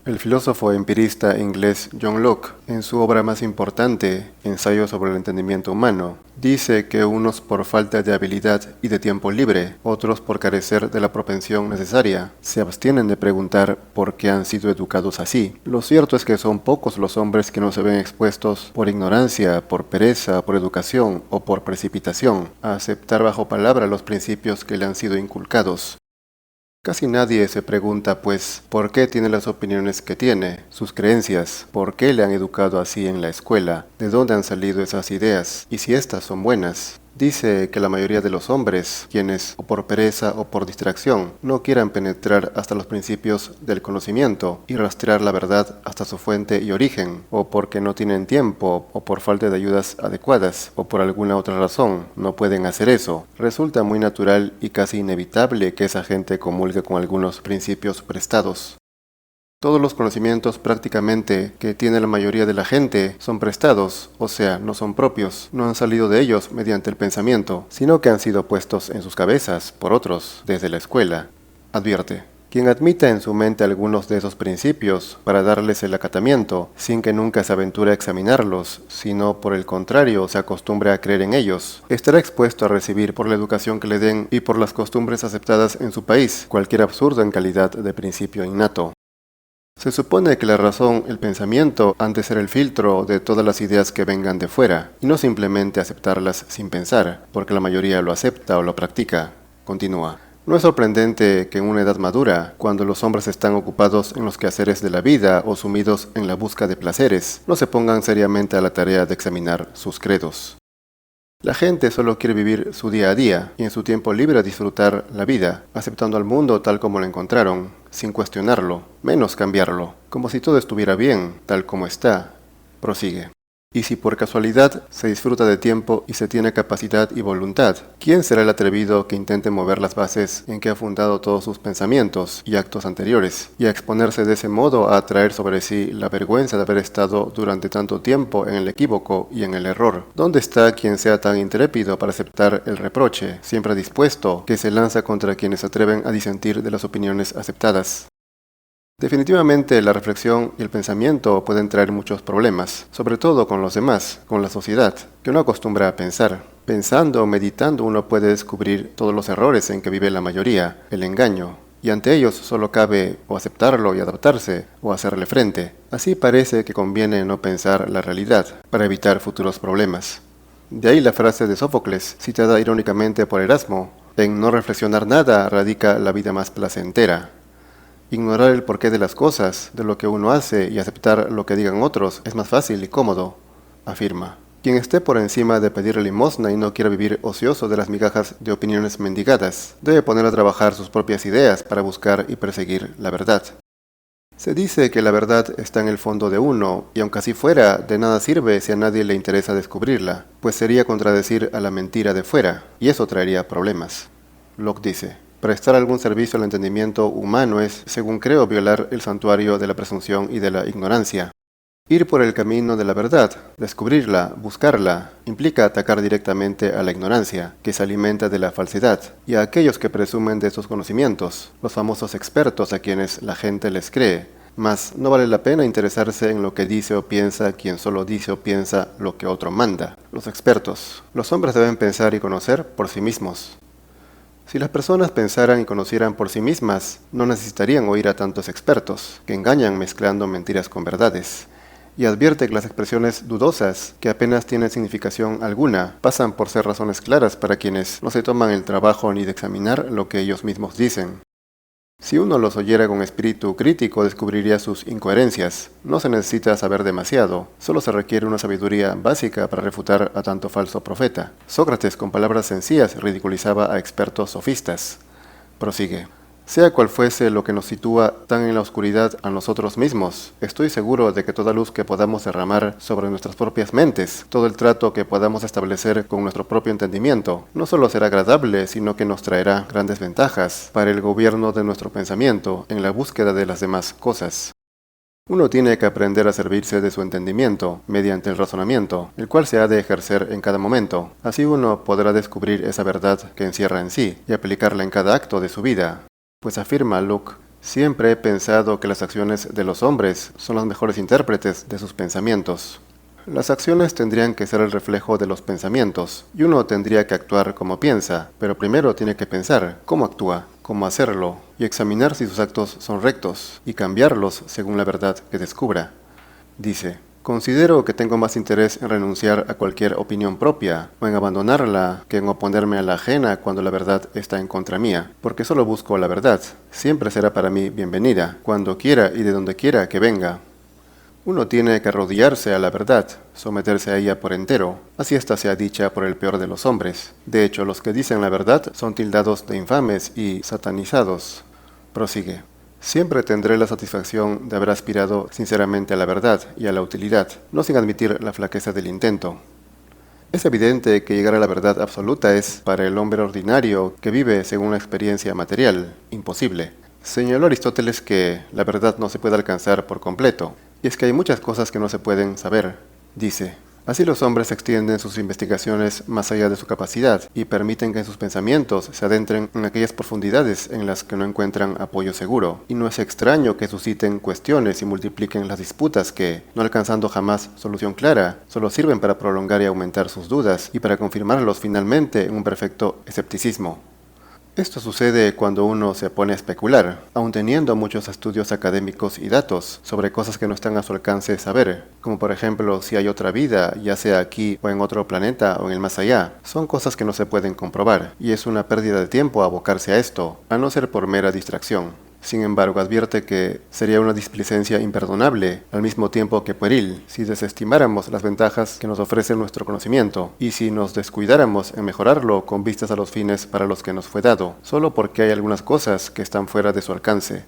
El filósofo empirista inglés John Locke, en su obra más importante, Ensayo sobre el entendimiento humano, dice que unos por falta de habilidad y de tiempo libre, otros por carecer de la propensión necesaria, se abstienen de preguntar por qué han sido educados así. Lo cierto es que son pocos los hombres que no se ven expuestos por ignorancia, por pereza, por educación o por precipitación a aceptar bajo palabra los principios que le han sido inculcados. Casi nadie se pregunta, pues, por qué tiene las opiniones que tiene, sus creencias, por qué le han educado así en la escuela, de dónde han salido esas ideas, y si éstas son buenas. Dice que la mayoría de los hombres, quienes, o por pereza o por distracción, no quieran penetrar hasta los principios del conocimiento y rastrear la verdad hasta su fuente y origen, o porque no tienen tiempo, o por falta de ayudas adecuadas, o por alguna otra razón, no pueden hacer eso. Resulta muy natural y casi inevitable que esa gente comulgue con algunos principios prestados. Todos los conocimientos prácticamente que tiene la mayoría de la gente son prestados, o sea, no son propios, no han salido de ellos mediante el pensamiento, sino que han sido puestos en sus cabezas por otros desde la escuela. Advierte: quien admita en su mente algunos de esos principios para darles el acatamiento, sin que nunca se aventure a examinarlos, sino por el contrario se acostumbre a creer en ellos, estará expuesto a recibir por la educación que le den y por las costumbres aceptadas en su país cualquier absurdo en calidad de principio innato. Se supone que la razón, el pensamiento, han de ser el filtro de todas las ideas que vengan de fuera, y no simplemente aceptarlas sin pensar, porque la mayoría lo acepta o lo practica. Continúa. No es sorprendente que en una edad madura, cuando los hombres están ocupados en los quehaceres de la vida o sumidos en la busca de placeres, no se pongan seriamente a la tarea de examinar sus credos. La gente solo quiere vivir su día a día y en su tiempo libre disfrutar la vida, aceptando al mundo tal como lo encontraron, sin cuestionarlo, menos cambiarlo, como si todo estuviera bien, tal como está. Prosigue. Y si por casualidad se disfruta de tiempo y se tiene capacidad y voluntad, ¿quién será el atrevido que intente mover las bases en que ha fundado todos sus pensamientos y actos anteriores, y a exponerse de ese modo a atraer sobre sí la vergüenza de haber estado durante tanto tiempo en el equívoco y en el error? ¿Dónde está quien sea tan intrépido para aceptar el reproche, siempre dispuesto, que se lanza contra quienes se atreven a disentir de las opiniones aceptadas? Definitivamente la reflexión y el pensamiento pueden traer muchos problemas, sobre todo con los demás, con la sociedad, que no acostumbra a pensar. Pensando o meditando uno puede descubrir todos los errores en que vive la mayoría, el engaño, y ante ellos solo cabe o aceptarlo y adaptarse, o hacerle frente. Así parece que conviene no pensar la realidad, para evitar futuros problemas. De ahí la frase de Sófocles, citada irónicamente por Erasmo: en no reflexionar nada radica la vida más placentera. Ignorar el porqué de las cosas, de lo que uno hace, y aceptar lo que digan otros es más fácil y cómodo, afirma. Quien esté por encima de pedir limosna y no quiera vivir ocioso de las migajas de opiniones mendigadas, debe poner a trabajar sus propias ideas para buscar y perseguir la verdad. Se dice que la verdad está en el fondo de uno, y aunque así fuera, de nada sirve si a nadie le interesa descubrirla, pues sería contradecir a la mentira de fuera, y eso traería problemas. Locke dice: prestar algún servicio al entendimiento humano es, según creo, violar el santuario de la presunción y de la ignorancia. Ir por el camino de la verdad, descubrirla, buscarla, implica atacar directamente a la ignorancia, que se alimenta de la falsedad, y a aquellos que presumen de estos conocimientos, los famosos expertos a quienes la gente les cree. Mas no vale la pena interesarse en lo que dice o piensa quien solo dice o piensa lo que otro manda. Los expertos. Los hombres deben pensar y conocer por sí mismos. Si las personas pensaran y conocieran por sí mismas, no necesitarían oír a tantos expertos, que engañan mezclando mentiras con verdades. Y advierte que las expresiones dudosas, que apenas tienen significación alguna, pasan por ser razones claras para quienes no se toman el trabajo ni de examinar lo que ellos mismos dicen. Si uno los oyera con espíritu crítico, descubriría sus incoherencias. No se necesita saber demasiado, solo se requiere una sabiduría básica para refutar a tanto falso profeta. Sócrates, con palabras sencillas, ridiculizaba a expertos sofistas. Prosigue. Sea cual fuese lo que nos sitúa tan en la oscuridad a nosotros mismos, estoy seguro de que toda luz que podamos derramar sobre nuestras propias mentes, todo el trato que podamos establecer con nuestro propio entendimiento, no solo será agradable, sino que nos traerá grandes ventajas para el gobierno de nuestro pensamiento en la búsqueda de las demás cosas. Uno tiene que aprender a servirse de su entendimiento mediante el razonamiento, el cual se ha de ejercer en cada momento. Así uno podrá descubrir esa verdad que encierra en sí y aplicarla en cada acto de su vida. Pues afirma Locke, Siempre he pensado que las acciones de los hombres son los mejores intérpretes de sus pensamientos. Las acciones tendrían que ser el reflejo de los pensamientos, y uno tendría que actuar como piensa, pero primero tiene que pensar cómo actúa, cómo hacerlo, y examinar si sus actos son rectos, y cambiarlos según la verdad que descubra. Dice, considero que tengo más interés en renunciar a cualquier opinión propia, o en abandonarla, que en oponerme a la ajena cuando la verdad está en contra mía, porque solo busco la verdad. Siempre será para mí bienvenida, cuando quiera y de donde quiera que venga. Uno tiene que arrodillarse a la verdad, someterse a ella por entero, así ésta sea dicha por el peor de los hombres. De hecho, los que dicen la verdad son tildados de infames y satanizados. Prosigue. Siempre tendré la satisfacción de haber aspirado sinceramente a la verdad y a la utilidad, no sin admitir la flaqueza del intento. Es evidente que llegar a la verdad absoluta es, para el hombre ordinario que vive según la experiencia material, imposible. Señaló Aristóteles que la verdad no se puede alcanzar por completo, y es que hay muchas cosas que no se pueden saber. Dice, así los hombres extienden sus investigaciones más allá de su capacidad y permiten que en sus pensamientos se adentren en aquellas profundidades en las que no encuentran apoyo seguro. Y no es extraño que susciten cuestiones y multipliquen las disputas que, no alcanzando jamás solución clara, solo sirven para prolongar y aumentar sus dudas y para confirmarlos finalmente en un perfecto escepticismo. Esto sucede cuando uno se pone a especular, aun teniendo muchos estudios académicos y datos sobre cosas que no están a su alcance saber, como por ejemplo si hay otra vida, ya sea aquí o en otro planeta o en el más allá. Son cosas que no se pueden comprobar, y es una pérdida de tiempo abocarse a esto, a no ser por mera distracción. Sin embargo, advierte que sería una displicencia imperdonable, al mismo tiempo que pueril, si desestimáramos las ventajas que nos ofrece nuestro conocimiento, y si nos descuidáramos en mejorarlo con vistas a los fines para los que nos fue dado, solo porque hay algunas cosas que están fuera de su alcance.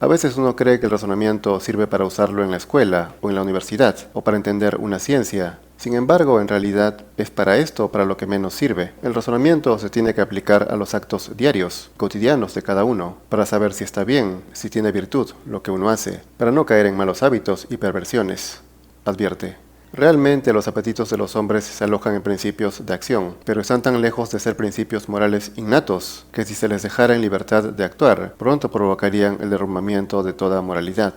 A veces uno cree que el razonamiento sirve para usarlo en la escuela o en la universidad, o para entender una ciencia. Sin embargo, en realidad, es para esto para lo que menos sirve. El razonamiento se tiene que aplicar a los actos diarios, cotidianos de cada uno, para saber si está bien, si tiene virtud, lo que uno hace, para no caer en malos hábitos y perversiones. Advierte. Realmente los apetitos de los hombres se alojan en principios de acción, pero están tan lejos de ser principios morales innatos, que si se les dejara en libertad de actuar, pronto provocarían el derrumbamiento de toda moralidad.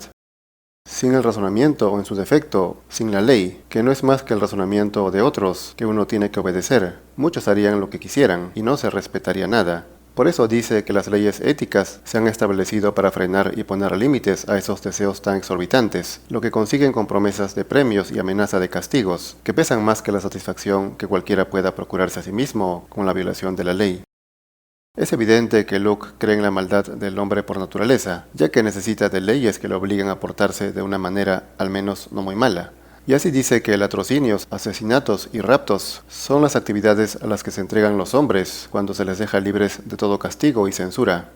Sin el razonamiento o en su defecto, sin la ley, que no es más que el razonamiento de otros que uno tiene que obedecer, muchos harían lo que quisieran y no se respetaría nada. Por eso dice que las leyes éticas se han establecido para frenar y poner límites a esos deseos tan exorbitantes, lo que consiguen con promesas de premios y amenaza de castigos, que pesan más que la satisfacción que cualquiera pueda procurarse a sí mismo con la violación de la ley. Es evidente que Locke cree en la maldad del hombre por naturaleza, ya que necesita de leyes que lo obligan a portarse de una manera al menos no muy mala. Y así dice que latrocinios, asesinatos y raptos son las actividades a las que se entregan los hombres cuando se les deja libres de todo castigo y censura.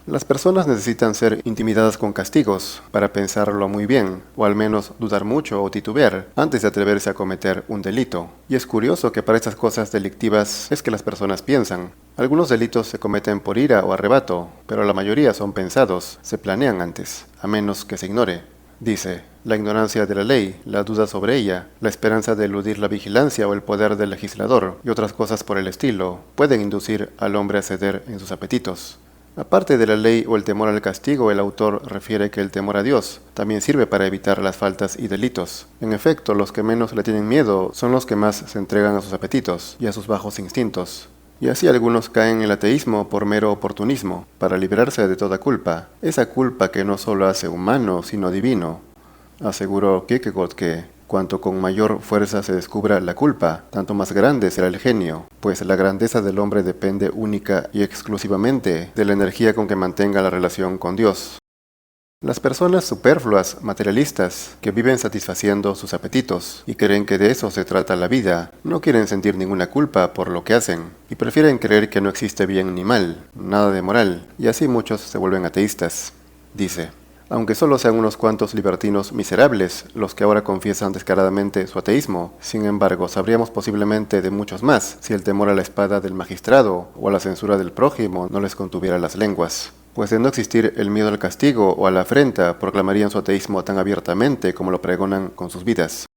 Las personas necesitan ser intimidadas con castigos para pensarlo muy bien, o al menos dudar mucho o titubear antes de atreverse a cometer un delito. Y es curioso que para estas cosas delictivas es que las personas piensan. Algunos delitos se cometen por ira o arrebato, pero la mayoría son pensados, se planean antes, a menos que se ignore. Dice, la ignorancia de la ley, la duda sobre ella, la esperanza de eludir la vigilancia o el poder del legislador y otras cosas por el estilo, pueden inducir al hombre a ceder en sus apetitos. Aparte de la ley o el temor al castigo, el autor refiere que el temor a Dios también sirve para evitar las faltas y delitos. En efecto, los que menos le tienen miedo son los que más se entregan a sus apetitos y a sus bajos instintos. Y así algunos caen en el ateísmo por mero oportunismo, para librarse de toda culpa, esa culpa que no solo hace humano, sino divino. Aseguró Kierkegaard que, cuanto con mayor fuerza se descubra la culpa, tanto más grande será el genio, pues la grandeza del hombre depende única y exclusivamente de la energía con que mantenga la relación con Dios. Las personas superfluas, materialistas, que viven satisfaciendo sus apetitos y creen que de eso se trata la vida, no quieren sentir ninguna culpa por lo que hacen y prefieren creer que no existe bien ni mal, nada de moral, y así muchos se vuelven ateístas. Dice, aunque solo sean unos cuantos libertinos miserables los que ahora confiesan descaradamente su ateísmo, sin embargo sabríamos posiblemente de muchos más si el temor a la espada del magistrado o a la censura del prójimo no les contuviera las lenguas. Pues de no existir el miedo al castigo o a la afrenta, proclamarían su ateísmo tan abiertamente como lo pregonan con sus vidas.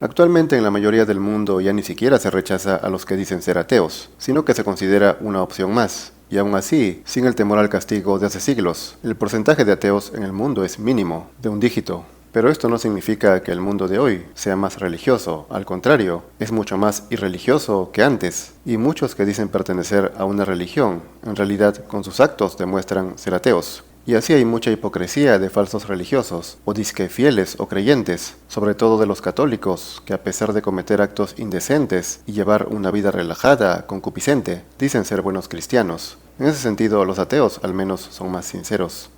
Actualmente en la mayoría del mundo ya ni siquiera se rechaza a los que dicen ser ateos, sino que se considera una opción más. Y aún así, sin el temor al castigo de hace siglos, el porcentaje de ateos en el mundo es mínimo, de un dígito. Pero esto no significa que el mundo de hoy sea más religioso, al contrario, es mucho más irreligioso que antes. Y muchos que dicen pertenecer a una religión, en realidad con sus actos demuestran ser ateos. Y así hay mucha hipocresía de falsos religiosos, o disque fieles o creyentes, sobre todo de los católicos, que a pesar de cometer actos indecentes y llevar una vida relajada, concupiscente, dicen ser buenos cristianos. En ese sentido, los ateos al menos son más sinceros.